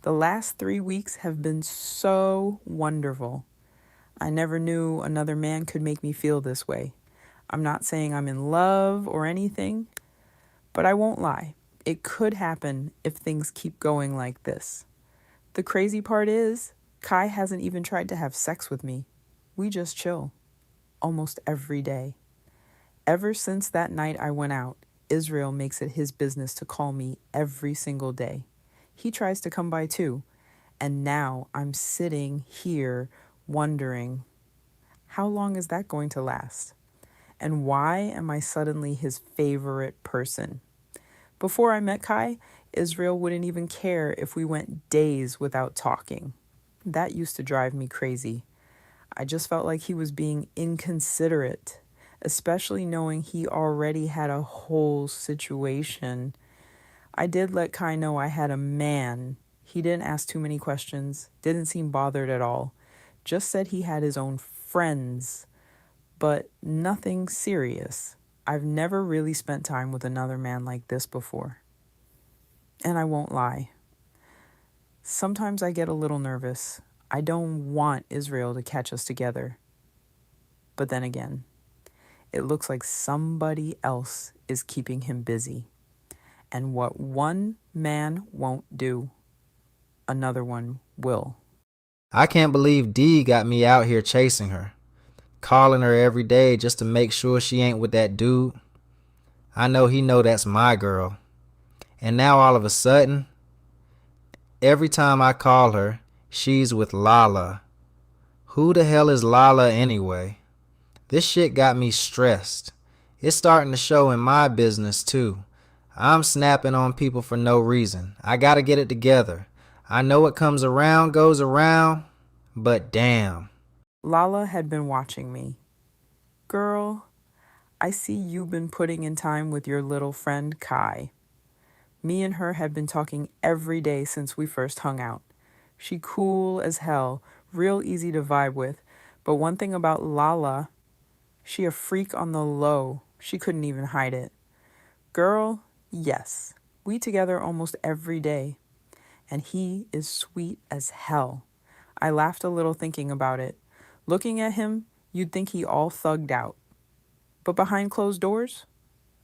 The last 3 weeks have been so wonderful. I never knew another man could make me feel this way. I'm not saying I'm in love or anything, but I won't lie. It could happen if things keep going like this. The crazy part is, Kai hasn't even tried to have sex with me. We just chill. Almost every day. Ever since that night I went out, Israel makes it his business to call me every single day. He tries to come by too, and now I'm sitting here wondering, how long is that going to last? And why am I suddenly his favorite person? Before I met Kai, Israel wouldn't even care if we went days without talking. That used to drive me crazy. I just felt like he was being inconsiderate, especially knowing he already had a whole situation. I did let Kai know I had a man. He didn't ask too many questions, didn't seem bothered at all, just said he had his own friends, but nothing serious. I've never really spent time with another man like this before. And I won't lie. Sometimes I get a little nervous. I don't want Israel to catch us together. But then again, it looks like somebody else is keeping him busy. And what one man won't do, another one will. I can't believe D got me out here chasing her, calling her every day just to make sure she ain't with that dude. I know he know that's my girl. And now all of a sudden, every time I call her, she's with Lala. Who the hell is Lala anyway? This shit got me stressed. It's starting to show in my business too. I'm snapping on people for no reason. I gotta get it together. I know what comes around goes around, but damn. Lala had been watching me. Girl, I see you've been putting in time with your little friend Kai. Me and her had been talking every day since we first hung out. She cool as hell, real easy to vibe with. But one thing about Lala, she a freak on the low. She couldn't even hide it. Girl, yes, we together almost every day. And he is sweet as hell. I laughed a little thinking about it. Looking at him, you'd think he all thugged out. But behind closed doors,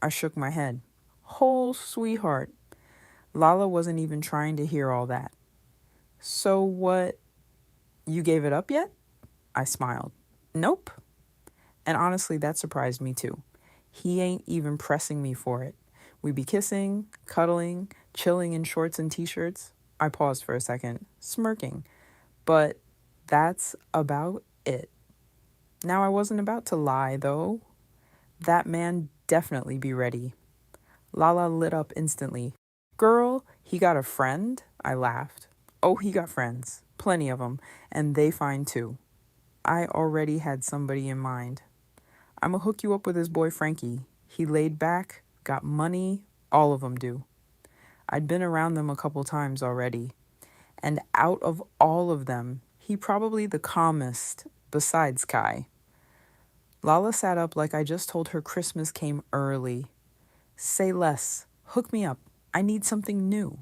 I shook my head. Whole sweetheart. Lala wasn't even trying to hear all that. So what, you gave it up yet? I smiled. Nope. And honestly, that surprised me too. He ain't even pressing me for it. We be kissing, cuddling, chilling in shorts and t-shirts. I paused for a second, smirking. But that's about it. Now, I wasn't about to lie, though. That man definitely be ready. Lala lit up instantly. Girl, he got a friend? I laughed. Oh, he got friends. Plenty of them. And they fine too. I already had somebody in mind. I'ma hook you up with his boy Frankie. He laid back, got money, all of them do. I'd been around them a couple times already. And out of all of them, he probably the calmest, besides Kai. Lala sat up like I just told her Christmas came early. Say less. Hook me up. I need something new.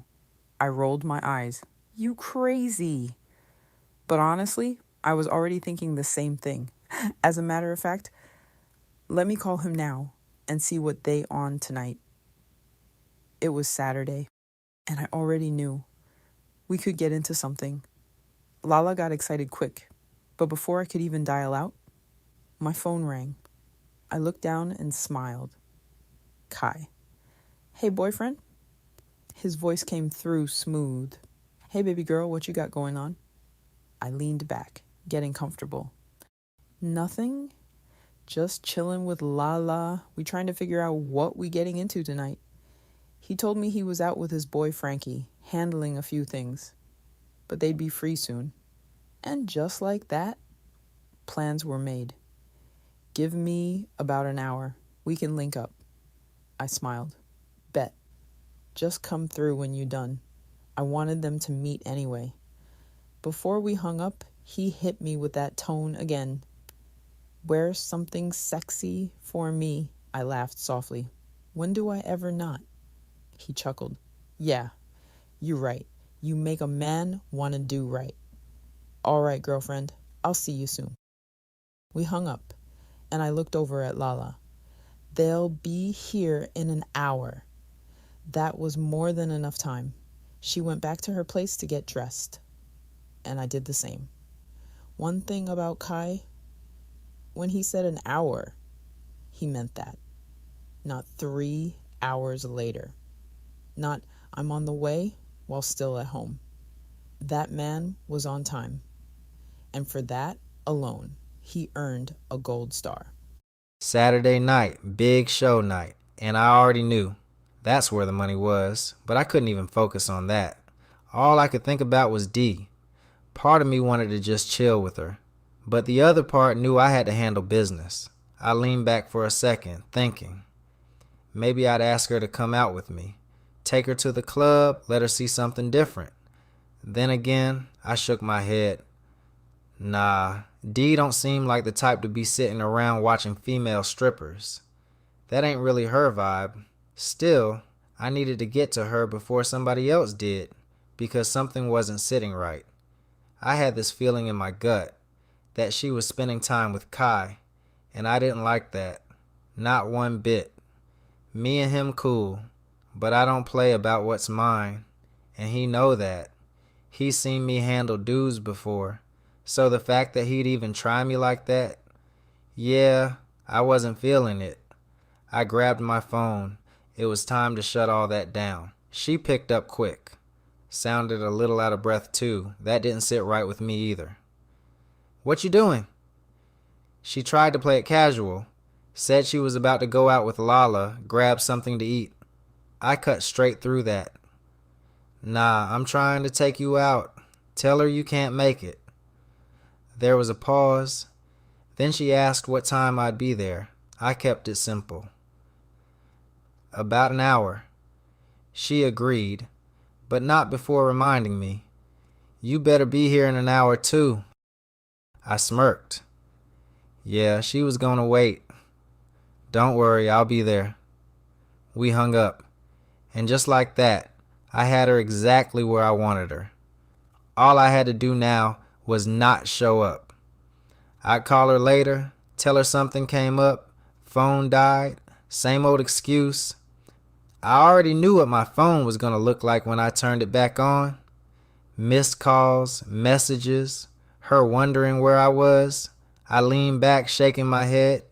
I rolled my eyes. You crazy. But honestly, I was already thinking the same thing. As a matter of fact, let me call him now and see what they on tonight. It was Saturday, and I already knew we could get into something. Lala got excited quick, but before I could even dial out, my phone rang. I looked down and smiled. Kai. Hey, boyfriend? His voice came through smooth. Hey, baby girl, what you got going on? I leaned back, getting comfortable. Nothing. Just chilling with Lala. We trying to figure out what we getting into tonight. He told me he was out with his boy Frankie, handling a few things. But they'd be free soon. And just like that, plans were made. Give me about an hour. We can link up. I smiled. Bet. Just come through when you're done. I wanted them to meet anyway. Before we hung up, he hit me with that tone again. Wear something sexy for me, I laughed softly. When do I ever not? He chuckled. Yeah, you're right. You make a man want to do right. All right, girlfriend, I'll see you soon. We hung up, and I looked over at Lala. They'll be here in an hour. That was more than enough time. She went back to her place to get dressed, and I did the same. One thing about Kai, when he said an hour, he meant that. Not 3 hours later. Not I'm on the way while still at home. That man was on time. And for that alone, he earned a gold star. Saturday night, big show night, and I already knew that's where the money was, but I couldn't even focus on that. All I could think about was Dee. Part of me wanted to just chill with her, but the other part knew I had to handle business. I leaned back for a second, thinking. Maybe I'd ask her to come out with me. Take her to the club, let her see something different. Then again, I shook my head. Nah, Dee don't seem like the type to be sitting around watching female strippers. That ain't really her vibe. Still, I needed to get to her before somebody else did, because something wasn't sitting right. I had this feeling in my gut that she was spending time with Kai, and I didn't like that. Not one bit. Me and him cool, but I don't play about what's mine, and he know that. He's seen me handle dudes before, so the fact that he'd even try me like that, yeah, I wasn't feeling it. I grabbed my phone. It was time to shut all that down. She picked up quick. Sounded a little out of breath too. That didn't sit right with me either. What you doing? She tried to play it casual. Said she was about to go out with Lala, grab something to eat. I cut straight through that. Nah, I'm trying to take you out. Tell her you can't make it. There was a pause. Then she asked what time I'd be there. I kept it simple. About an hour. She agreed, but not before reminding me. You better be here in an hour too. I smirked. Yeah, she was gonna wait. Don't worry, I'll be there. We hung up, and just like that, I had her exactly where I wanted her. All I had to do now was not show up. I'd call her later, tell her something came up, phone died, same old excuse. I already knew what my phone was going to look like when I turned it back on. Missed calls, messages, her wondering where I was. I leaned back, shaking my head.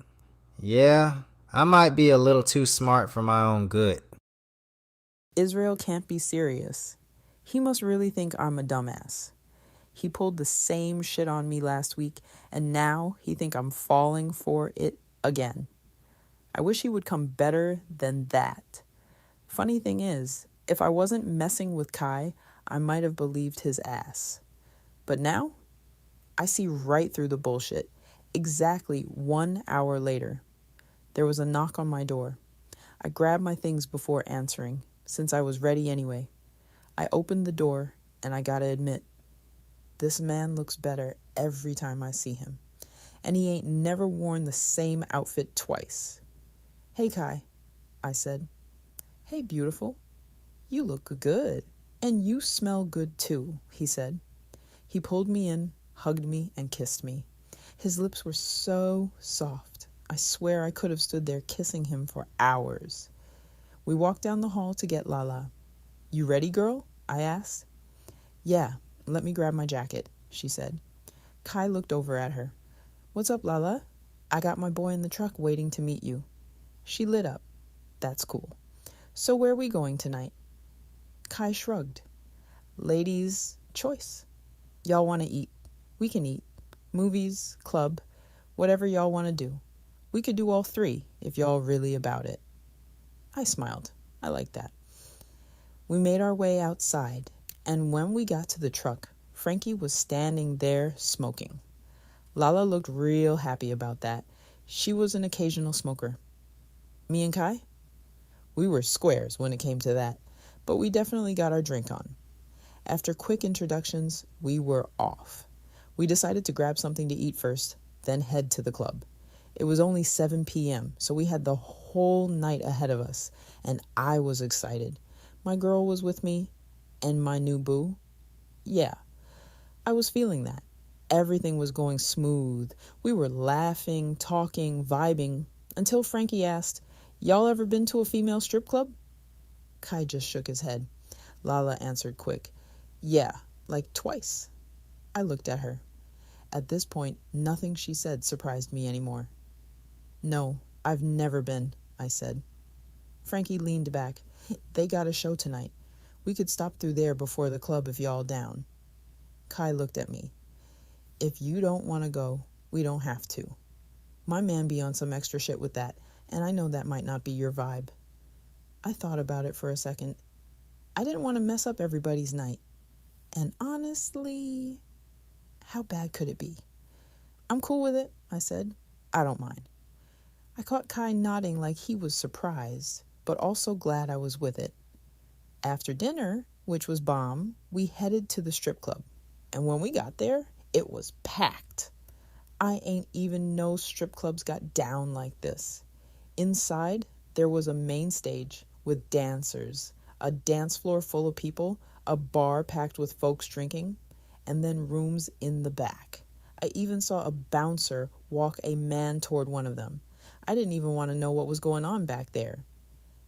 Yeah, I might be a little too smart for my own good. Israel can't be serious. He must really think I'm a dumbass. He pulled the same shit on me last week, and now he think I'm falling for it again. I wish he would come better than that. Funny thing is, if I wasn't messing with Kai, I might have believed his ass. But now, I see right through the bullshit. Exactly 1 hour later, there was a knock on my door. I grabbed my things before answering, since I was ready anyway. I opened the door, and I gotta admit, this man looks better every time I see him. And he ain't never worn the same outfit twice. Hey, Kai, I said. Hey, beautiful. You look good. And you smell good too, he said. He pulled me in, hugged me, and kissed me. His lips were so soft. I swear I could have stood there kissing him for hours. We walked down the hall to get Lala. You ready, girl? I asked. Yeah, let me grab my jacket, she said. Kai looked over at her. What's up, Lala? I got my boy in the truck waiting to meet you. She lit up. That's cool. So where are we going tonight? Kai shrugged. Ladies' choice. Y'all want to eat. We can eat. Movies, club, whatever y'all want to do. We could do all three if y'all really about it. I smiled. I liked that. We made our way outside, and when we got to the truck, Frankie was standing there smoking. Lala looked real happy about that. She was an occasional smoker. Me and Kai? We were squares when it came to that, but we definitely got our drink on. After quick introductions, we were off. We decided to grab something to eat first, then head to the club. It was only 7 p.m., so we had the whole night ahead of us, and I was excited. My girl was with me, And my new boo? Yeah, I was feeling that. Everything was going smooth. We were laughing, talking, vibing, until Frankie asked, "Y'all ever been to a female strip club?" Kai just shook his head. Lala answered quick, "Yeah, like twice." I looked at her. At this point, nothing she said surprised me anymore. "No, I've never been," I said. Frankie leaned back. "They got a show tonight. We could stop through there before the club if y'all down." Kai looked at me. "If you don't want to go, we don't have to. My man be on some extra shit with that, and I know that might not be your vibe." I thought about it for a second. I didn't want to mess up everybody's night. And honestly, how bad could it be? "I'm cool with it," I said. "I don't mind." I caught Kai nodding like he was surprised, but also glad I was with it. After dinner, which was bomb, we headed to the strip club. And when we got there, it was packed. I ain't even know strip clubs got down like this. Inside, there was a main stage with dancers, a dance floor full of people, a bar packed with folks drinking, and then rooms in the back. I even saw a bouncer walk a man toward one of them. I didn't even want to know what was going on back there.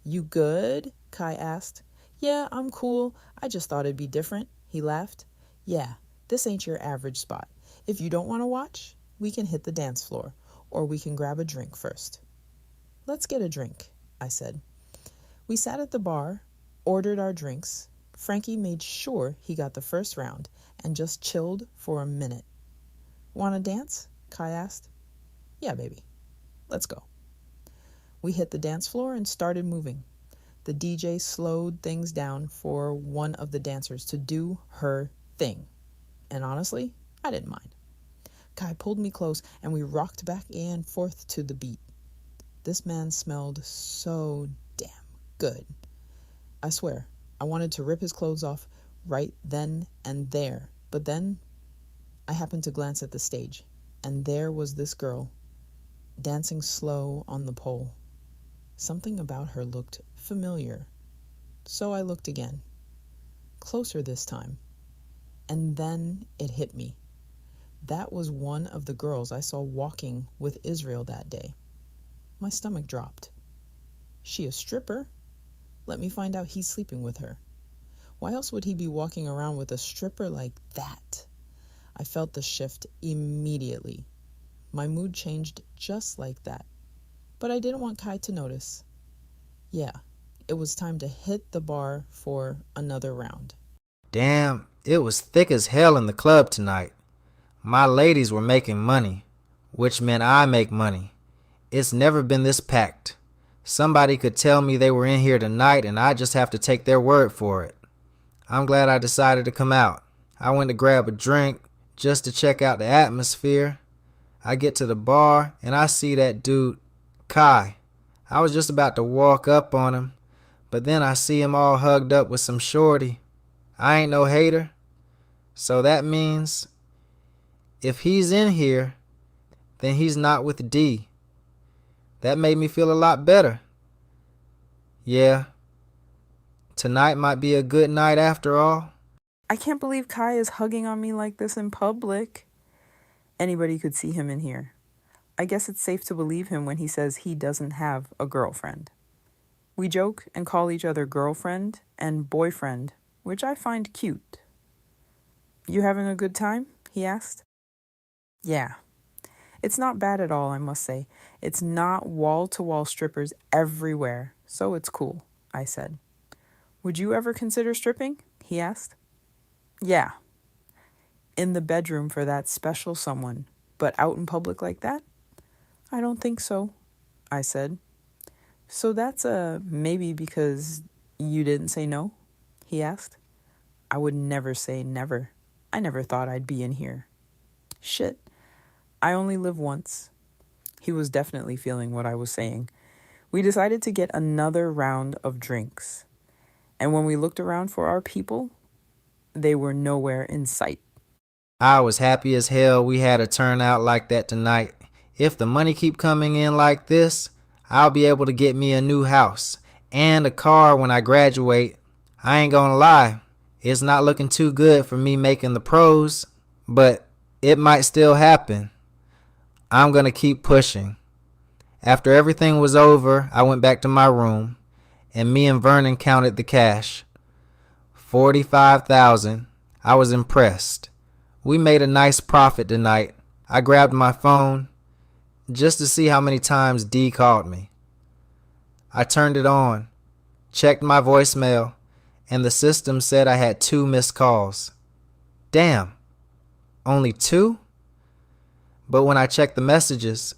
"You good?" Kai asked. "Yeah, I'm cool. I just thought it'd be different," he laughed. "Yeah, this ain't your average spot. If you don't want to watch, we can hit the dance floor, or we can grab a drink first." "Let's get a drink," I said. We sat at the bar, ordered our drinks. Frankie made sure he got the first round and just chilled for a minute. "Want to dance?" Kai asked. "Yeah, baby. Let's go." We hit the dance floor and started moving. The DJ slowed things down for one of the dancers to do her thing. And honestly, I didn't mind. Kai pulled me close and we rocked back and forth to the beat. This man smelled so damn good. I swear, I wanted to rip his clothes off right then and there. But then I happened to glance at the stage, and there was this girl, dancing slow on the pole. Something about her looked familiar. So I looked again, closer this time, and then it hit me. That was one of the girls I saw walking with Israel that day. My stomach dropped. She a stripper? Let me find out he's sleeping with her. Why else would he be walking around with a stripper like that? I felt the shift immediately. My mood changed just like that. But I didn't want Kai to notice. Yeah, it was time to hit the bar for another round. Damn, it was thick as hell in the club tonight. My ladies were making money, which meant I make money. It's never been this packed. Somebody could tell me they were in here tonight and I just have to take their word for it. I'm glad I decided to come out. I went to grab a drink just to check out the atmosphere. I get to the bar and I see that dude, Kai. I was just about to walk up on him, but then I see him all hugged up with some shorty. I ain't no hater. So that means if he's in here, then he's not with D. That made me feel a lot better. Yeah, tonight might be a good night after all. I can't believe Kai is hugging on me like this in public. Anybody could see him in here. I guess it's safe to believe him when he says he doesn't have a girlfriend. We joke and call each other girlfriend and boyfriend, which I find cute. "You having a good time?" he asked. "Yeah. It's not bad at all, I must say. It's not wall-to-wall strippers everywhere, so it's cool," I said. "Would you ever consider stripping?" he asked. "Yeah. In the bedroom for that special someone, but out in public like that? I don't think so," I said. "So that's a maybe because you didn't say no?" he asked. I would never say never. I never thought I'd be in here. Shit. I only live once. He was definitely feeling what I was saying. We decided to get another round of drinks. And when we looked around for our people, they were nowhere in sight. I was happy as hell we had a turnout like that tonight. If the money keep coming in like this, I'll be able to get me a new house and a car when I graduate. I ain't gonna lie, It's not looking too good for me making the pros, but it might still happen. I'm going to keep pushing. After everything was over, I went back to my room, and me and Vernon counted the cash. 45,000. I was impressed. We made a nice profit tonight. I grabbed my phone just to see how many times D called me. I turned it on, checked my voicemail, and the system said I had 2 missed calls. Damn, only 2? But when I checked the messages,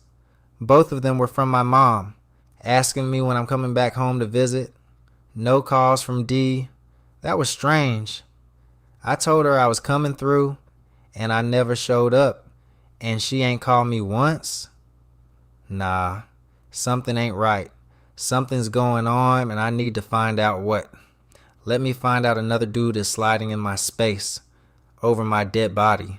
both of them were from my mom, asking me when I'm coming back home to visit. No calls from D. That was strange. I told her I was coming through, and I never showed up, and she ain't called me once? Nah, something ain't right. Something's going on, and I need to find out what. Let me find out another dude is sliding in my space over my dead body.